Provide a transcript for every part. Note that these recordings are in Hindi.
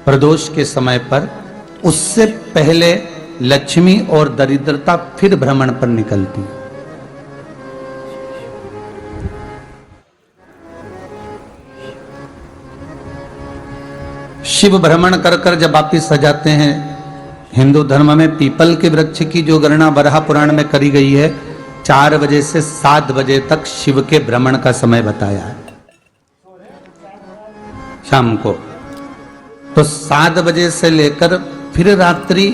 प्रदोष के समय पर, उससे पहले लक्ष्मी और दरिद्रता फिर भ्रमण पर निकलती है। शिव भ्रमण कर कर जब वापिस आ जाते हैं, हिंदू धर्म में पीपल के वृक्ष की जो गणना वराह पुराण में करी गई है, 4 बजे से 7 बजे तक शिव के भ्रमण का समय बताया है शाम को। तो 7 बजे से लेकर फिर रात्रि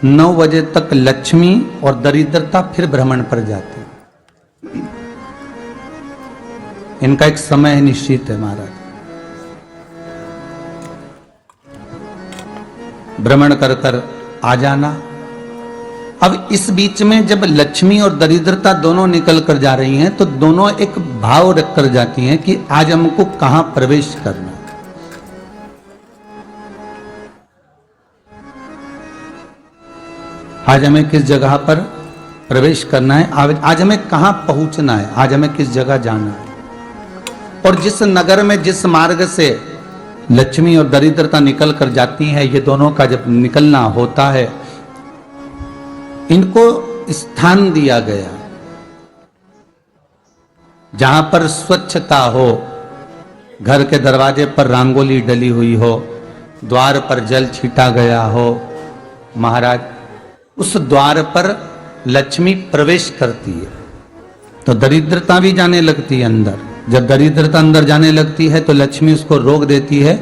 9 बजे तक लक्ष्मी और दरिद्रता फिर भ्रमण पर जाती है। इनका एक समय निश्चित है महाराज। भ्रमण कर कर आ जाना। अब इस बीच में जब लक्ष्मी और दरिद्रता दोनों निकल कर जा रही हैं, तो दोनों एक भाव रख कर जाती हैं कि आज हमको कहां प्रवेश करना है। आज हमें किस जगह पर प्रवेश करना है, आज हमें कहां पहुंचना है, आज हमें किस जगह जाना है। और जिस नगर में जिस मार्ग से लक्ष्मी और दरिद्रता निकल कर जाती है, ये दोनों का जब निकलना होता है, इनको स्थान दिया गया जहां पर स्वच्छता हो, घर के दरवाजे पर रंगोली डली हुई हो, द्वार पर जल छीटा गया हो। महाराज, उस द्वार पर लक्ष्मी प्रवेश करती है तो दरिद्रता भी जाने लगती है अंदर। जब दरिद्रता अंदर जाने लगती है तो लक्ष्मी उसको रोक देती है।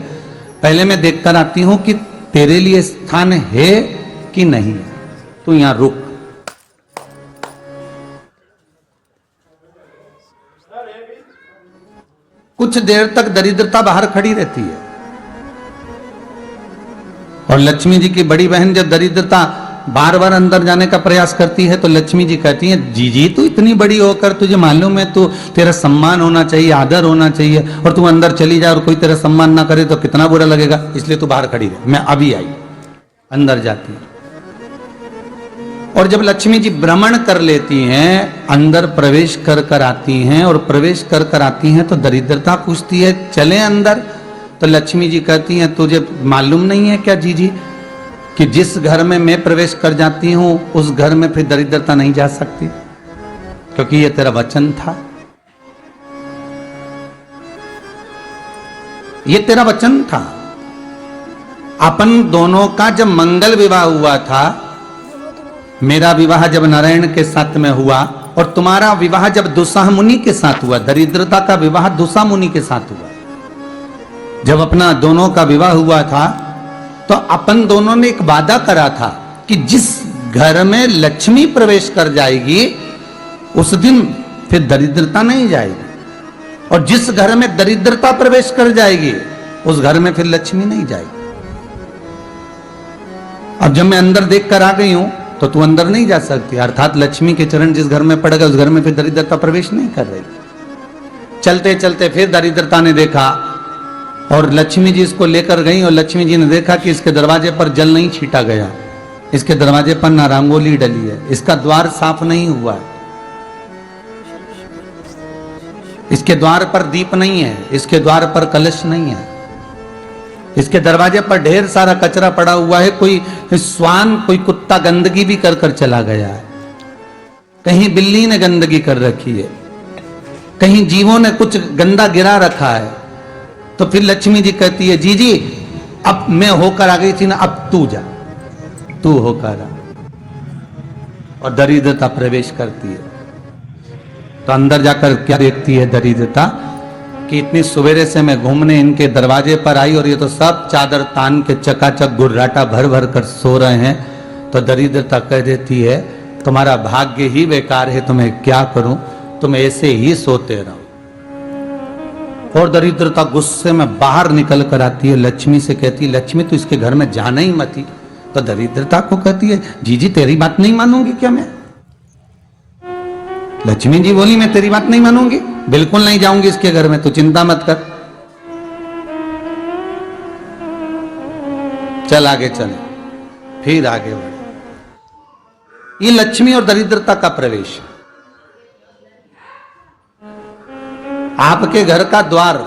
पहले मैं देखकर आती हूं कि तेरे लिए स्थान है कि नहीं, तू यहां रुक। कुछ देर तक दरिद्रता बाहर खड़ी रहती है और लक्ष्मी जी की बड़ी बहन जब दरिद्रता बार बार अंदर जाने का प्रयास करती है तो लक्ष्मी जी कहती हैं, जीजी तू इतनी बड़ी होकर तुझे मालूम है तू तेरा सम्मान होना चाहिए, आदर होना चाहिए, और तू अंदर चली जाए और कोई तेरा सम्मान ना करे तो कितना बुरा लगेगा, इसलिए तू बाहर खड़ी रहे। मैं अभी आई। अंदर जाती है और जब लक्ष्मी जी भ्रमण कर लेती हैं, अंदर प्रवेश कर कर आती हैं और प्रवेश कर कर आती हैं तो दरिद्रता पूछती है चले अंदर। तो लक्ष्मी जी कहती हैं, तुझे मालूम नहीं है क्या जीजी कि जिस घर में मैं प्रवेश कर जाती हूं उस घर में फिर दरिद्रता नहीं जा सकती, क्योंकि ये तेरा वचन था, ये तेरा वचन था। अपन दोनों का जब मंगल विवाह हुआ था, मेरा विवाह जब नारायण के साथ में हुआ और तुम्हारा विवाह जब दुस्साह मुनि के साथ हुआ, दरिद्रता का विवाह दुस्साह मुनि के साथ हुआ। जब अपना दोनों का विवाह हुआ था तो अपन दोनों ने एक वादा करा था कि जिस घर में लक्ष्मी प्रवेश कर जाएगी उस दिन फिर दरिद्रता नहीं जाएगी, और जिस घर में दरिद्रता प्रवेश कर जाएगी उस घर में फिर लक्ष्मी नहीं जाएगी। अब जब मैं अंदर देख कर आ गई हूं तो तू अंदर नहीं जा सकती, अर्थात लक्ष्मी के चरण जिस घर में पड़ गए उस घर में फिर दरिद्रता प्रवेश नहीं कर रही। चलते चलते फिर दरिद्रता ने देखा और लक्ष्मी जी इसको लेकर गई और लक्ष्मी जी ने देखा कि इसके दरवाजे पर जल नहीं छीटा गया, इसके दरवाजे पर ना रंगोली डली है, इसका द्वार साफ नहीं हुआ है, इसके द्वार पर दीप नहीं है, इसके द्वार पर कलश नहीं है, इसके दरवाजे पर ढेर सारा कचरा पड़ा हुआ है, कोई श्वान कोई कुत्ता गंदगी भी कर कर चला गया है, कहीं बिल्ली ने गंदगी कर रखी है, कहीं जीवों ने कुछ गंदा गिरा रखा है। तो फिर लक्ष्मी जी कहती है, जी जी अब मैं होकर आ गई थी ना, अब तू जा, तू होकर आ। और दरिद्रता प्रवेश करती है तो अंदर जाकर क्या देखती है दरिद्रता कि इतनी सवेरे से मैं घूमने इनके दरवाजे पर आई और ये तो सब चादर तान के चकाचक गुर्राटा भर भर कर सो रहे हैं। तो दरिद्रता कह देती है, तुम्हारा भाग्य ही बेकार है, तुम्हें क्या करूं, तुम ऐसे ही सोते रहो। और दरिद्रता गुस्से में बाहर निकल कर आती है, लक्ष्मी से कहती है, लक्ष्मी तू इसके घर में जाना ही मत ही। तो दरिद्रता को कहती है, जीजी तेरी बात नहीं मानूंगी क्या मैं? लक्ष्मी जी बोली, मैं तेरी बात नहीं मानूंगी, बिल्कुल नहीं जाऊंगी इसके घर में, तू चिंता मत कर, चल आगे चले। फिर आगे बढ़े। ये लक्ष्मी और दरिद्रता का प्रवेश। आपके घर का द्वार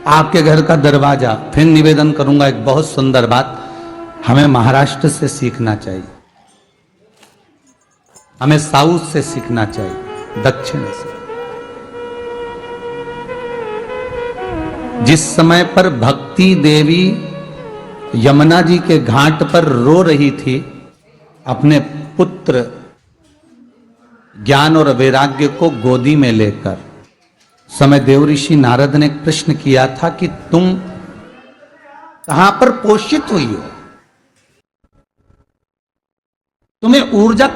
आपके घर का दरवाजा। फिर निवेदन करूंगा एक बहुत सुंदर बात, हमें महाराष्ट्र से सीखना चाहिए, हमें साउथ से सीखना चाहिए, दक्षिण से। जिस समय पर भक्ति देवी यमुना जी के घाट पर रो रही थी अपने पुत्र ज्ञान और वैराग्य को गोदी में लेकर, समय देवऋषि नारद ने प्रश्न किया था कि तुम कहां पर पोषित हुई हो, तुम्हें ऊर्जा